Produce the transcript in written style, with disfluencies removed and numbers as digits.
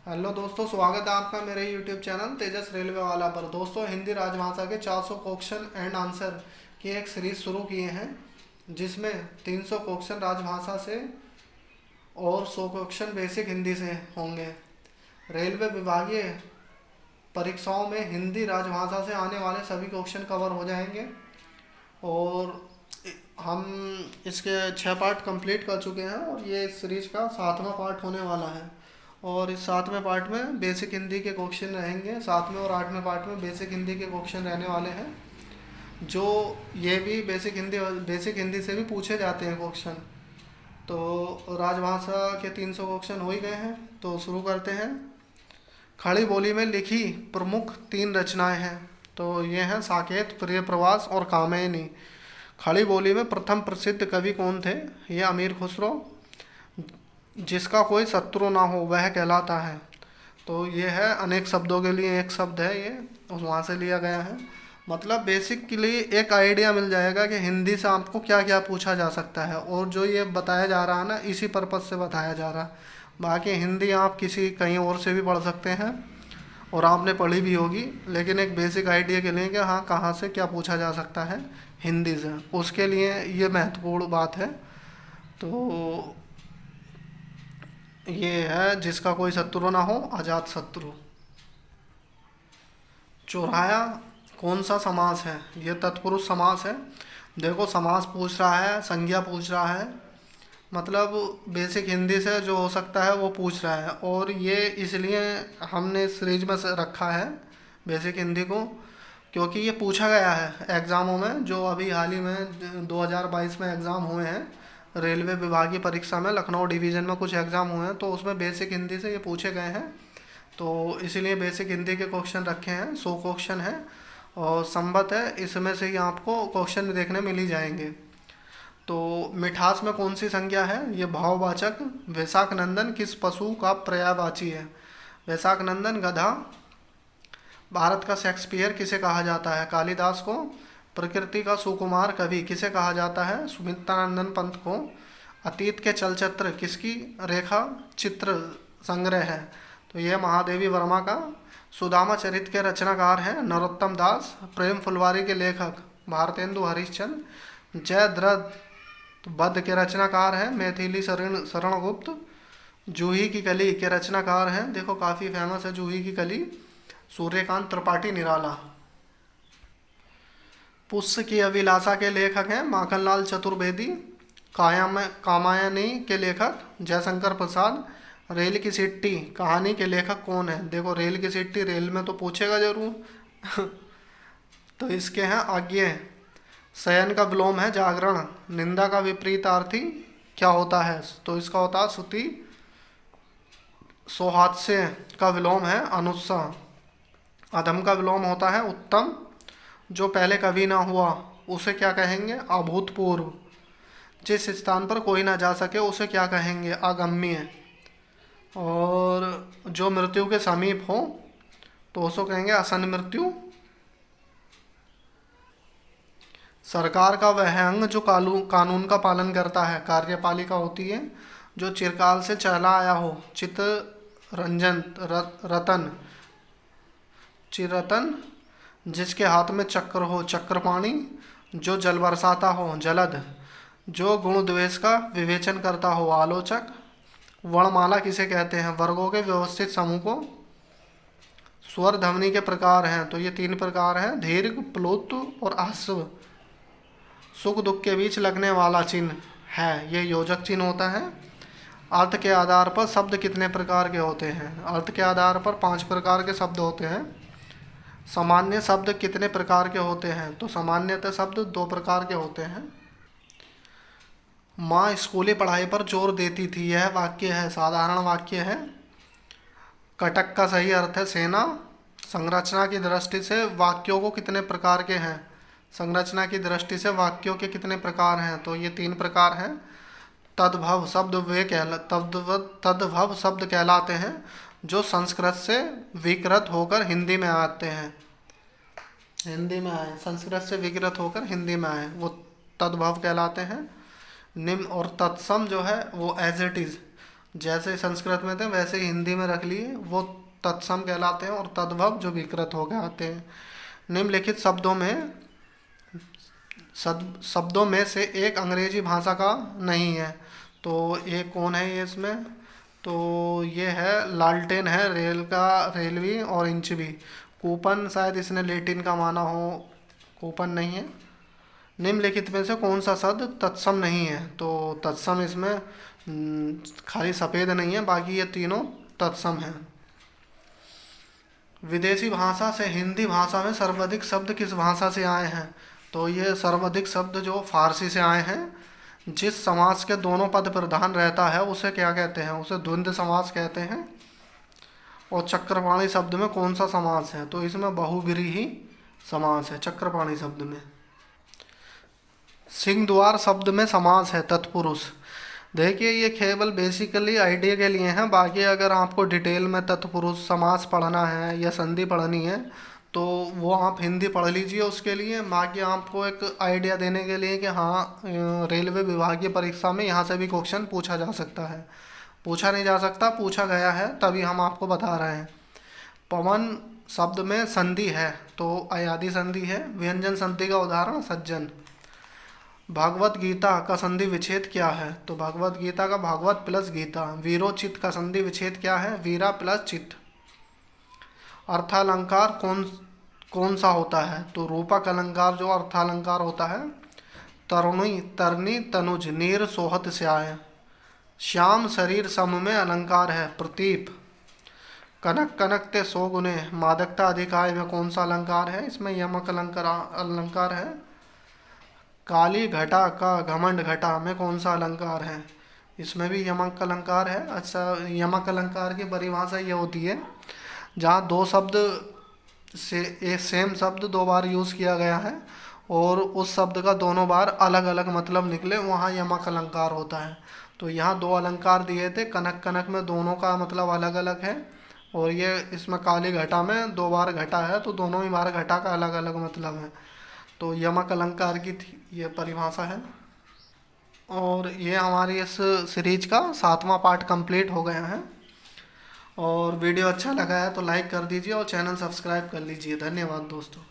Hello दोस्तों, स्वागत है आपका मेरे यूट्यूब चैनल तेजस रेलवे वाला पर। दोस्तों, हिंदी राजभाषा के 400 क्वेश्चन एंड आंसर की एक सीरीज शुरू किए हैं, जिसमें 300 क्वेश्चन राजभाषा से और 100 क्वेश्चन बेसिक हिंदी से होंगे। रेलवे विभागीय परीक्षाओं में हिंदी राजभाषा से आने वाले सभी क्वेश्चन कवर हो जाएंगे। और हम इसके 6 पार्ट कंप्लीट कर चुके हैं और ये इस सीरीज का 7वां पार्ट होने वाला है। और इस 7वें पार्ट में बेसिक हिंदी के क्वेश्चन रहेंगे। 7वें और 8वें पार्ट में बेसिक हिंदी के क्वेश्चन रहने वाले हैं, जो ये भी बेसिक हिंदी से भी पूछे जाते हैं क्वेश्चन। तो राजभाषा के 300 क्वेश्चन हो ही गए हैं, तो शुरू करते हैं। खड़ी बोली में लिखी प्रमुख 3 रचनाएं हैं, तो ये हैं साकेत, प्रिय प्रवास और कामयनी। खड़ी बोली में प्रथम प्रसिद्ध कवि कौन थे? ये अमीर खुसरो। जिसका कोई शत्रु ना हो वह कहलाता है, तो ये है अनेक शब्दों के लिए एक शब्द है, ये वहाँ से लिया गया है। मतलब बेसिक के लिए एक आइडिया मिल जाएगा कि हिंदी से आपको क्या क्या पूछा जा सकता है। और जो ये बताया जा रहा है ना, इसी पर्पज़ से बताया जा रहा है। बाकी हिंदी आप किसी कहीं और से भी पढ़ सकते हैं और आपने पढ़ी भी होगी, लेकिन एक बेसिक आइडिया के लिए कि हाँ, कहाँ से क्या पूछा जा सकता है हिंदी से, उसके लिए ये महत्वपूर्ण बात है। तो ये है जिसका कोई शत्रु ना हो, अजात शत्रु। चौराया कौन सा समास है? ये तत्पुरुष समास है। देखो, समास पूछ रहा है, संज्ञा पूछ रहा है, मतलब बेसिक हिंदी से जो हो सकता है वो पूछ रहा है। और ये इसलिए हमने इस सीरीज में से रखा है बेसिक हिंदी को, क्योंकि ये पूछा गया है एग्ज़ामों में। जो अभी हाल ही में 2022 में एग्ज़ाम हुए हैं रेलवे विभागीय परीक्षा में, लखनऊ डिवीज़न में कुछ एग्ज़ाम हुए हैं, तो उसमें बेसिक हिंदी से ये पूछे गए हैं। तो इसीलिए बेसिक हिंदी के क्वेश्चन रखे हैं। 100 क्वेश्चन हैं और संबत है, इसमें से ही आपको क्वेश्चन देखने मिल ही जाएंगे। तो मिठास में कौन सी संज्ञा है? ये भाववाचक। वैशाख नंदन किस पशु का पर्यायवाची है? वैशाख नंदन गधा। भारत का शेक्सपियर किसे कहा जाता है? कालिदास को। प्रकृति का सुकुमार कवि किसे कहा जाता है? सुमित्रानंदन पंत को। अतीत के चलचित्र किसकी रेखा चित्र संग्रह है? तो यह महादेवी वर्मा का। सुदामा चरित के रचनाकार हैं नरोत्तम दास। प्रेम फुलवारी के लेखक भारतेंदु हरिश्चंद्र। जयद्रथ बद्ध के रचनाकार हैं मैथिली शरण गुप्त। जूही की कली के रचनाकार हैं, देखो काफ़ी फेमस है जूही की कली, सूर्यकांत त्रिपाठी निराला। पुष्य की अभिलाषा के लेखक हैं माखनलाल चतुर्वेदी। कामायनी के लेखक जयशंकर प्रसाद। रेल की सिट्टी कहानी के लेखक कौन है? देखो, रेल की सिट्टी रेल में तो पूछेगा जरूर तो इसके हैं आज्ञे। शयन का विलोम है जागरण। निंदा का विपरीतार्थी क्या होता है? तो इसका होता है स्तुति। सौहास्य का विलोम है अनुत्साह। अधम का विलोम होता है उत्तम। जो पहले कभी ना हुआ उसे क्या कहेंगे? अभूतपूर्व। जिस स्थान पर कोई ना जा सके उसे क्या कहेंगे? अगम्य। और जो मृत्यु के समीप हो तो उसको कहेंगे आसन मृत्यु। सरकार का वह अंग जो कानून का पालन करता है कार्यपालिका होती है। जो चिरकाल से चला आया हो चित रंजन रतन चिरतन। जिसके हाथ में चक्र हो चक्रपाणी। जो जल बरसाता हो जलद। जो गुण द्वेष का विवेचन करता हो आलोचक। वर्णमाला किसे कहते हैं? वर्गों के व्यवस्थित समूह को। स्वर ध्वनि के प्रकार हैं, तो ये 3 प्रकार हैं दीर्घ, प्लुत और आश्व। सुख दुख के बीच लगने वाला चिन्ह है, ये योजक चिन्ह होता है। अर्थ के आधार पर शब्द कितने प्रकार के होते हैं? अर्थ के आधार पर 5 प्रकार के शब्द होते हैं। सामान्य शब्द कितने प्रकार के होते हैं? तो सामान्यतः शब्द 2 प्रकार के होते हैं। माँ स्कूली पढ़ाई पर जोर देती थी, यह वाक्य है साधारण वाक्य है। कटक का सही अर्थ है सेना। संरचना की दृष्टि से वाक्यों को कितने प्रकार के हैं? संरचना की दृष्टि से वाक्यों के कितने प्रकार हैं? तो ये 3 प्रकार हैं। तद्भव शब्द कहलाते हैं जो संस्कृत से विकृत होकर हिंदी में आते हैं। हिंदी में आए, संस्कृत से विकृत होकर हिंदी में आए, वो तद्भव कहलाते हैं। निम्न और तत्सम जो है वो एज इट इज़ जैसे संस्कृत में थे वैसे ही हिंदी में रख लिए, वो तत्सम कहलाते हैं। और तद्भव जो विकृत हो गए आते हैं। निम्नलिखित शब्दों में से एक अंग्रेजी भाषा का नहीं है, तो ये कौन है ये इसमें? तो ये है लालटेन है, रेल का रेलवी और इंचबी। कूपन शायद इसने लेटिन का माना हो, कूपन नहीं है। निम्नलिखित में से कौन सा शब्द तत्सम नहीं है? तो तत्सम इसमें खाली सफ़ेद नहीं है, बाकी ये तीनों तत्सम हैं। विदेशी भाषा से हिंदी भाषा में सर्वाधिक शब्द किस भाषा से आए हैं? तो ये सर्वाधिक शब्द जो फारसी से आए हैं। जिस समास के दोनों पद प्रधान रहता है उसे क्या कहते हैं? उसे द्वंद्व समास कहते हैं। और चक्रपाणी शब्द में कौन सा समास है? तो इसमें बहुव्रीहि समास है चक्रपाणी शब्द में। सिंह द्वार शब्द में समास है तत्पुरुष। देखिए ये केवल बेसिकली आइडिया के लिए हैं, बाकी अगर आपको डिटेल में तत्पुरुष समास पढ़ना है या संधि पढ़नी है तो वो आप हिंदी पढ़ लीजिए उसके लिए। बाकी आपको एक आइडिया देने के लिए कि हाँ रेलवे विभागीय परीक्षा में यहाँ से भी क्वेश्चन पूछा जा सकता है, पूछा नहीं जा सकता, पूछा गया है तभी हम आपको बता रहे हैं। पवन शब्द में संधि है तो अयादि संधि है। व्यंजन संधि का उदाहरण सज्जन। भागवत गीता का संधि विच्छेद क्या है? तो भागवत गीता का भागवत प्लस गीता। वीरोचित का संधि विच्छेद क्या है? वीरा प्लस चित। अर्थालंकार कौन सा होता है? तो रूपक अलंकार जो अर्थालंकार होता है। तरुणी तरनी तनुज नीर सोहत स्याय। श्याम शरीर सम में अलंकार है प्रतीप। कनक कनक ते सो गुने मादकता अधिकाय में कौन सा अलंकार है? इसमें यमक अलंकार है। काली घटा का घमंड घटा में कौन सा अलंकार है? इसमें भी यमक अलंकार है। अच्छा, यमक अलंकार की परिभाषा ये होती है जहाँ दो शब्द से एक सेम शब्द दो बार यूज़ किया गया है और उस शब्द का दोनों बार अलग अलग मतलब निकले, वहाँ यमक अलंकार होता है। तो यहाँ दो अलंकार दिए थे, कनक कनक में दोनों का मतलब अलग अलग है और ये इसमें काली घटा में दो बार घटा है तो दोनों ही बार घटा का अलग अलग मतलब है। तो यमक अलंकार की ये परिभाषा है। और ये हमारी इस सीरीज का 7वां पार्ट कंप्लीट हो गया है। और वीडियो अच्छा लगा है तो लाइक कर दीजिए और चैनल सब्सक्राइब कर लीजिए। धन्यवाद दोस्तों।